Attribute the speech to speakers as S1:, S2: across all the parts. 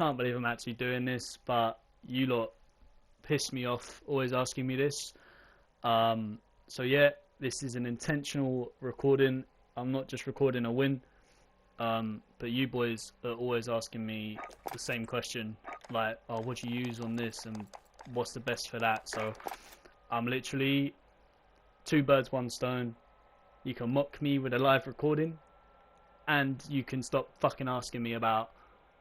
S1: can't believe I'm actually doing this, but you lot piss me off always asking me this. So yeah, this is an intentional recording. I'm not just recording a win. But you boys are always asking me the same question, like, oh, what do you use on this and what's the best for that? So I'm literally two birds, one stone. You can mock me with a live recording, and you can stop fucking asking me about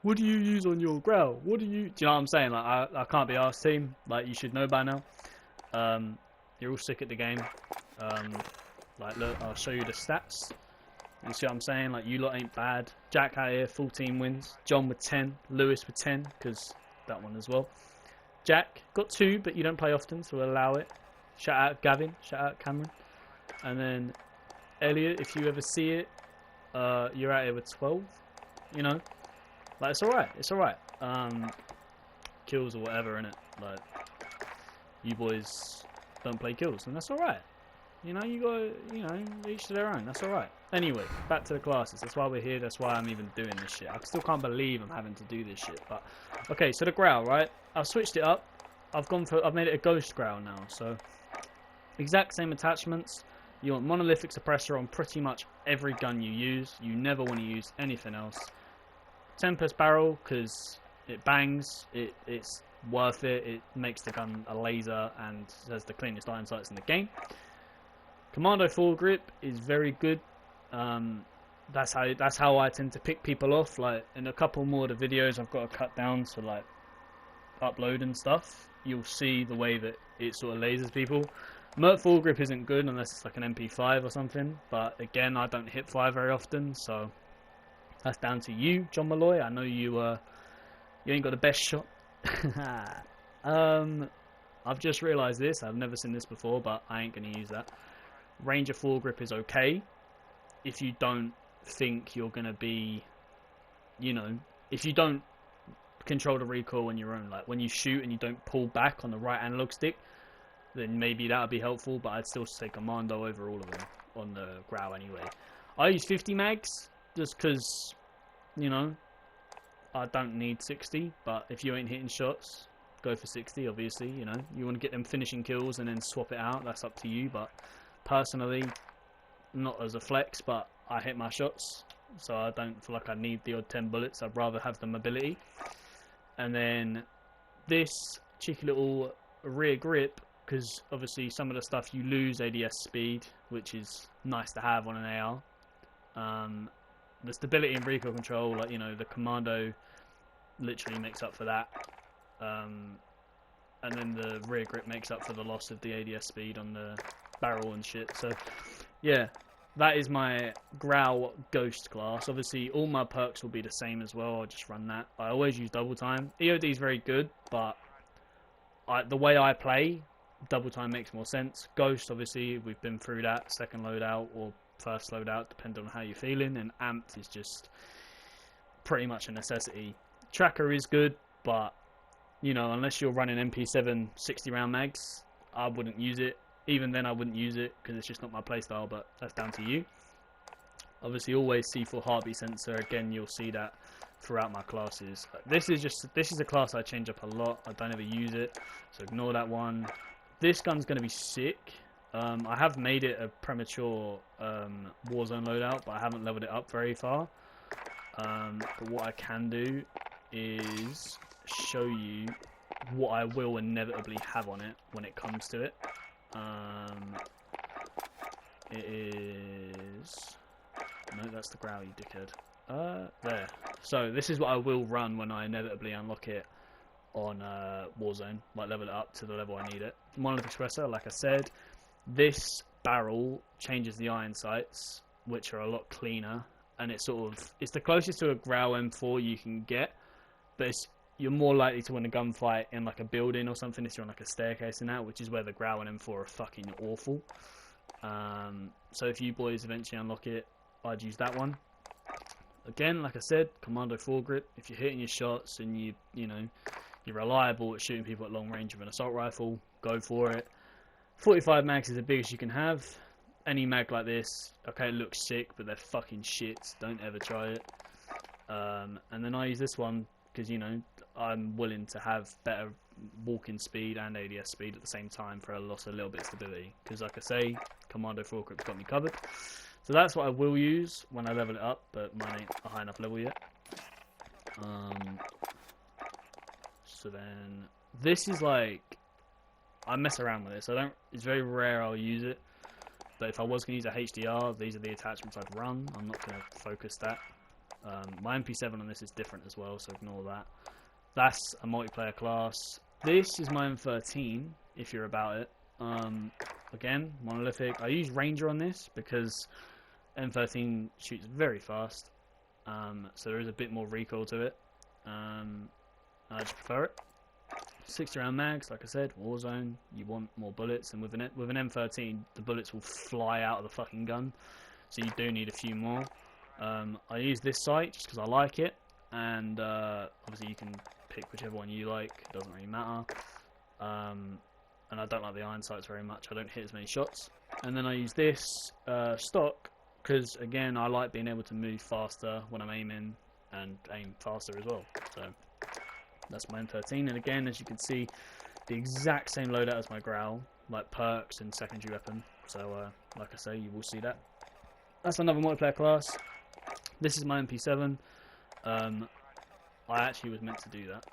S1: what do you use on your growl? Do you know what I'm saying? Like, I can't be asked, team. Like, you should know by now. You're all sick at the game. Like, look, I'll show you the stats. You see what I'm saying? Like, you lot ain't bad. Jack out here, 14 wins. John with 10. Lewis with 10, because that one as well. Jack got 2, but you don't play often, so we'll allow it. Shout out Gavin. Shout out Cameron. And then Elliot, if you ever see it, you're out here with 12. You know? Like, it's alright. It's alright. Kills or whatever, innit? Like, you boys don't play kills, and that's alright. You know, you got, you know, each to their own. That's alright. Anyway, back to the classes. That's why we're here. That's why I'm even doing this shit. I still can't believe I'm having to do this shit. But okay, so the growl, right? I've switched it up. I've made it a ghost growl now. So exact same attachments. You want monolithic suppressor on pretty much every gun you use. You never want to use anything else. Tempest barrel, because it bangs. It's worth it. It makes the gun a laser and has the cleanest iron sights in the game. Commando full grip is very good. That's how I tend to pick people off. Like, in a couple more of the videos I've got to cut down to like upload and stuff, you'll see the way that it sort of lasers people. Mert full grip isn't good unless it's like an MP5 or something, but again, I don't hit 5 very often, so that's down to you, John Malloy. I know you ain't got the best shot. I've just realised this. I've never seen this before, but I ain't going to use that. Ranger full grip is okay if you don't think you're going to be, you know, if you don't control the recoil on your own. Like, when you shoot and you don't pull back on the right analog stick, then maybe that would be helpful, but I'd still say commando over all of them on the growl anyway. I use 50 mags just because, you know, I don't need 60, but if you ain't hitting shots, go for 60, obviously. You know, you want to get them finishing kills and then swap it out, that's up to you. But personally, not as a flex, but I hit my shots, so I don't feel like I need the odd 10 bullets. I'd rather have the mobility. And then this cheeky little rear grip, because obviously some of the stuff you lose ADS speed, which is nice to have on an AR. The stability and recoil control, like, you know, the commando literally makes up for that. And then the rear grip makes up for the loss of the ADS speed on the barrel and shit. So yeah, that is my growl ghost class. Obviously all my perks will be the same as well. I'll just run that. I always use double time. EOD is very good, but the way I play, double time makes more sense. Ghost, obviously we've been through that. Second loadout or first loadout, depending on how you're feeling. And amped is just pretty much a necessity. Tracker is good, but you know, unless you're running MP7 60 round mags, I wouldn't use it. Even then I wouldn't use it because it's just not my playstyle, but that's down to you. Obviously always C4 heartbeat sensor. Again, you'll see that throughout my classes. This is a class I change up a lot. I don't ever use it, so ignore that one. This gun's going to be sick. I have made it a premature warzone loadout, but I haven't leveled it up very far. But what I can do is show you what I will inevitably have on it when it comes to it. It is... No, that's the growl, you dickhead. There. So this is what I will run when I inevitably unlock it on Warzone, like level it up to the level I need it. Monolithic suppressor, like I said, this barrel changes the iron sights, which are a lot cleaner, and it's the closest to a growl M4 you can get, but you're more likely to win a gunfight in like a building or something if you're on like a staircase and that, which is where the growl and M4 are fucking awful. So if you boys eventually unlock it, I'd use that one. Again, like I said, commando full grip. If you're hitting your shots and you know you're reliable at shooting people at long range with an assault rifle, go for it. 45 mags is the biggest you can have. Any mag like this, okay, it looks sick, but they're fucking shit. Don't ever try it. And then I use this one because, you know, I'm willing to have better walking speed and ADS speed at the same time for a loss of a little bit of stability, because like I say, Commando foregrip's got me covered. So that's what I will use when I level it up, but mine ain't a high enough level yet. So then this is like, I mess around with this. It's very rare I'll use it, but if I was going to use a HDR, these are the attachments I'd run. I'm not going to focus that. My MP7 on this is different as well, so ignore that. That's a multiplayer class. This is my M13, if you're about it. Again, monolithic. I use Ranger on this because M13 shoots very fast, so there is a bit more recoil to it. I just prefer it. 60 round mags, like I said, Warzone, you want more bullets, and with an M13, the bullets will fly out of the fucking gun, so you do need a few more. I use this sight just because I like it, and obviously you can pick whichever one you like, it doesn't really matter. And I don't like the iron sights very much, I don't hit as many shots. And then I use this stock, because again, I like being able to move faster when I'm aiming, and aim faster as well. So that's my M13, and again, as you can see, the exact same loadout as my Growl, like perks and secondary weapon. So like I say, you will see that. That's another multiplayer class. This is my MP7. I actually was meant to do that.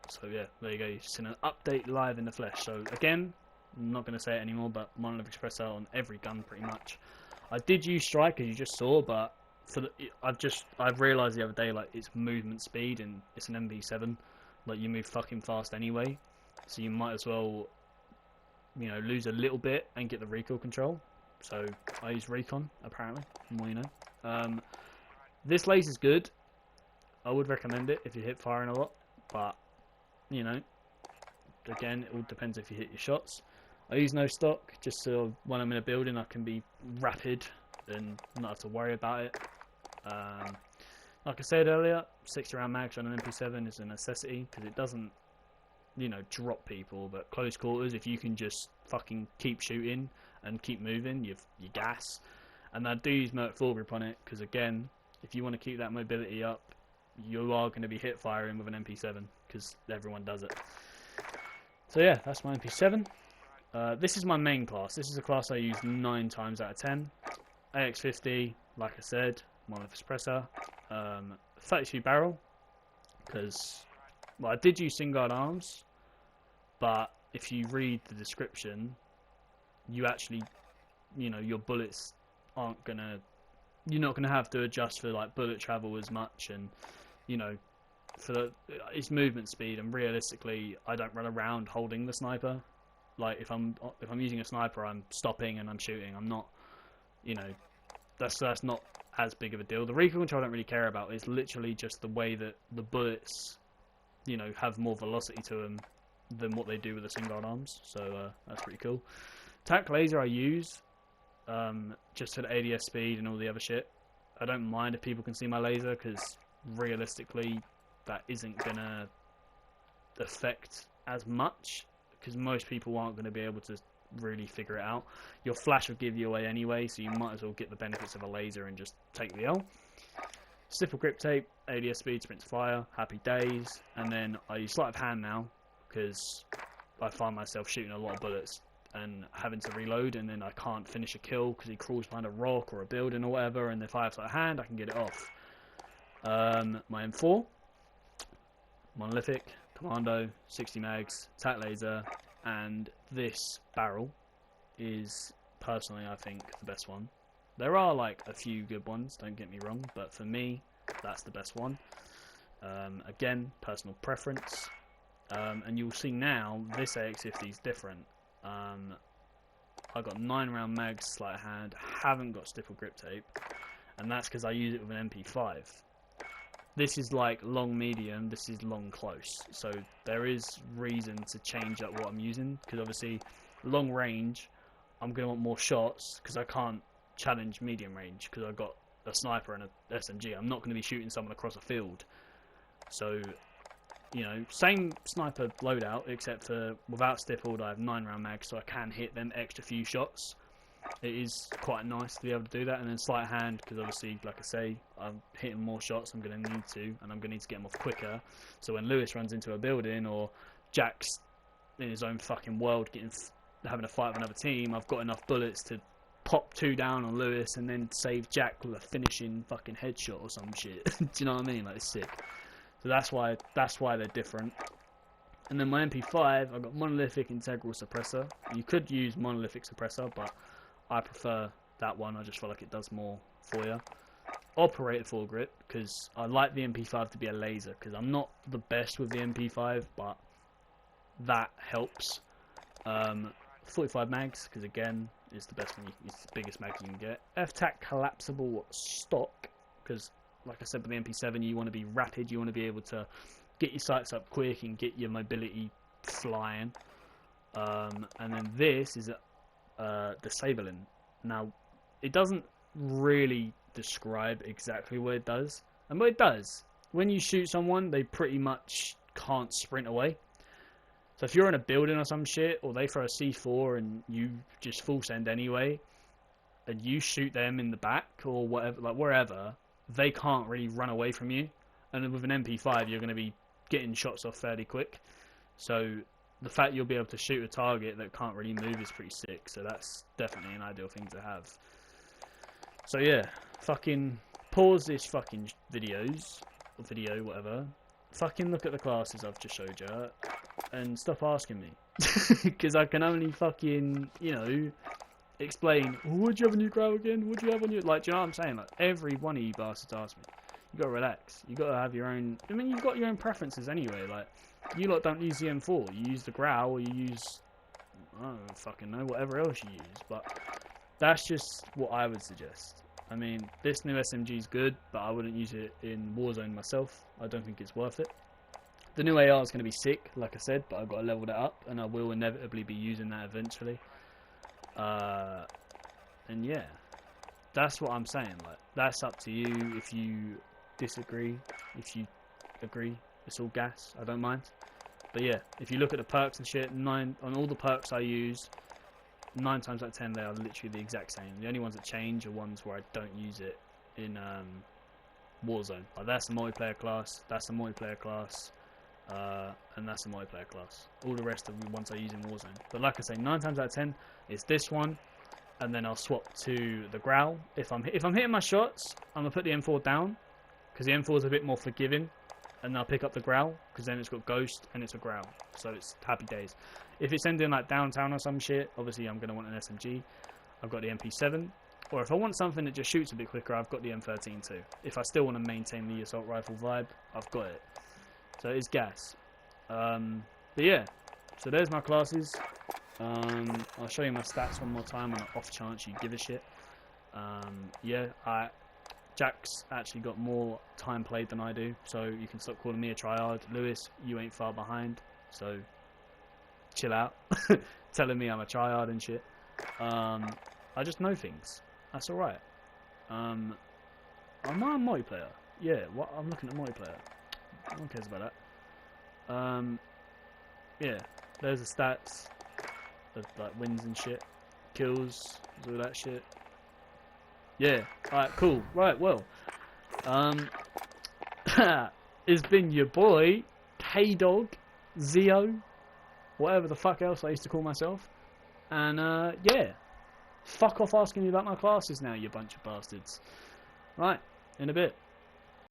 S1: So yeah, there you go. You've seen an update live in the flesh. So again, I'm not going to say it anymore, but monolithic suppressor on every gun pretty much. I did use strike, as you just saw, but for I've realised the other day, like, it's movement speed and it's an MB7, like, you move fucking fast anyway, so you might as well, you know, lose a little bit and get the recoil control. So I use recon, apparently, the more you know. This laser's good. I would recommend it if you hit firing a lot, but you know, again, it all depends if you hit your shots. I use no stock just so when I'm in a building I can be rapid and not have to worry about it. Like I said earlier, 60 round mags on an MP7 is a necessity because it doesn't, you know, drop people, but close quarters, if you can just fucking keep shooting and keep moving, you gas. And I do use Merc foregrip on it because, again, if you want to keep that mobility up, you are going to be hip firing with an MP7 because everyone does it. So yeah, that's my MP7. This is my main class. This is a class I use 9 times out of 10. AX50, like I said, monolithic suppressor, 32 barrel, because, well, I did use single arms, but if you read the description, you actually, you know, your bullets aren't gonna, you're not gonna have to adjust for like bullet travel as much, and you know, for its movement speed. And realistically, I don't run around holding the sniper. Like if I'm using a sniper, I'm stopping and I'm shooting. I'm not, you know, that's not as big of a deal. The recoil control I don't really care about. It's literally just the way that the bullets, you know, have more velocity to them than what they do with the single arms. So that's pretty cool. Tac laser I use just for the ADS speed and all the other shit. I don't mind if people can see my laser because realistically that isn't gonna affect as much because most people aren't going to be able to really figure it out. Your flash will give you away anyway, so you might as well get the benefits of a laser and just take the L. Stipple grip tape, ADS speed, sprint to fire, happy days. And then I use sleight of hand now because I find myself shooting a lot of bullets and having to reload, and then I can't finish a kill because he crawls behind a rock or a building or whatever, and if I have sleight of hand I can get it off. My M4, monolithic, Commando, 60 mags, tac laser, and this barrel is personally, I think, the best one. There are like a few good ones, don't get me wrong, but for me, that's the best one. Again, personal preference. And you'll see now, this AX50 is different. I got 9 round mags, sleight of hand, haven't got stipple grip tape, and that's because I use it with an MP5. This is like long medium, this is long close, so there is reason to change up what I'm using, because obviously long range I'm going to want more shots because I can't challenge medium range because I've got a sniper and a SMG. I'm not going to be shooting someone across a field, so you know, same sniper loadout except for without stippled I have 9 round mags, so I can hit them extra few shots. it is quite nice to be able to do that. And then sleight of hand, because obviously, like I say, I'm hitting more shots, I'm going to need to, and I'm going to need to get them off quicker. So when Lewis runs into a building, or Jack's in his own fucking world having a fight with another team, I've got enough bullets to pop 2 down on Lewis and then save Jack with a finishing fucking headshot or some shit. Do you know what I mean? Like, it's sick. So that's why they're different. And then my MP5, I've got monolithic integral suppressor. You could use monolithic suppressor, but I prefer that one. I just feel like it does more for you. Operated foregrip, because I like the MP5 to be a laser, because I'm not the best with the MP5, but that helps. 45 mags, because again, it's the best one. It's the biggest mag you can get. F-Tac collapsible stock, because like I said with the MP7, you want to be rapid. You want to be able to get your sights up quick and get your mobility flying. And then this is disabling. Now, it doesn't really describe exactly what it does, and what it does, when you shoot someone, they pretty much can't sprint away. So if you're in a building or some shit, or they throw a C4 and you just full send anyway, and you shoot them in the back or whatever, like wherever, they can't really run away from you. And then with an MP5, you're going to be getting shots off fairly quick. So the fact you'll be able to shoot a target that can't really move is pretty sick. So that's definitely an ideal thing to have. So yeah, fucking pause this fucking video, whatever. Fucking look at the classes I've just showed you, and stop asking me. Because I can only fucking, you know, explain, would you have a new growl again? Would you have a new... Like, do you know what I'm saying? Like, every one of you bastards ask me. You gotta relax. You gotta have your own... I mean, you've got your own preferences anyway. Like, you lot don't use the M4. You use the growl, or you use... I don't fucking know, whatever else you use. But that's just what I would suggest. I mean, this new SMG is good, but I wouldn't use it in Warzone myself. I don't think it's worth it. The new AR is going to be sick, like I said, but I've got to level that up, and I will inevitably be using that eventually. And yeah, that's what I'm saying. Like, that's up to you. If you disagree, if you agree, it's all gas. I don't mind. But yeah, if you look at the perks and shit, on all the perks I use, 9 times out of 10 they are literally the exact same. The only ones that change are ones where I don't use it in Warzone. Like, that's a multiplayer class, that's a multiplayer class, and that's a multiplayer class. All the rest of the ones I use in Warzone. But like I say, 9 times out of 10 it's this one, and then I'll swap to the growl. If I'm hitting my shots, I'm gonna put the M4 down, because the M4 is a bit more forgiving. And I'll pick up the growl, because then it's got ghost and it's a growl, so it's happy days. If it's ending like downtown or some shit, obviously I'm going to want an SMG. I've got the MP7, or if I want something that just shoots a bit quicker, I've got the M13 too. If I still want to maintain the assault rifle vibe, I've got it. So it's gas. But yeah, so there's my classes. I'll show you my stats one more time on the off chance you give a shit. Yeah, Jack's actually got more time played than I do, so you can stop calling me a tryhard. Lewis, you ain't far behind, so chill out. Telling me I'm a tryhard and shit. I just know things. That's alright. Am I a multiplayer? Yeah, what? I'm looking at multiplayer. No one cares about that. Yeah, there's the stats of like wins and shit, kills, all that shit. Yeah, alright, cool. Right, well, it's been your boy, K-Dog, Zeo, whatever the fuck else I used to call myself, and, yeah, fuck off asking me about my classes now, you bunch of bastards. Right, in a bit.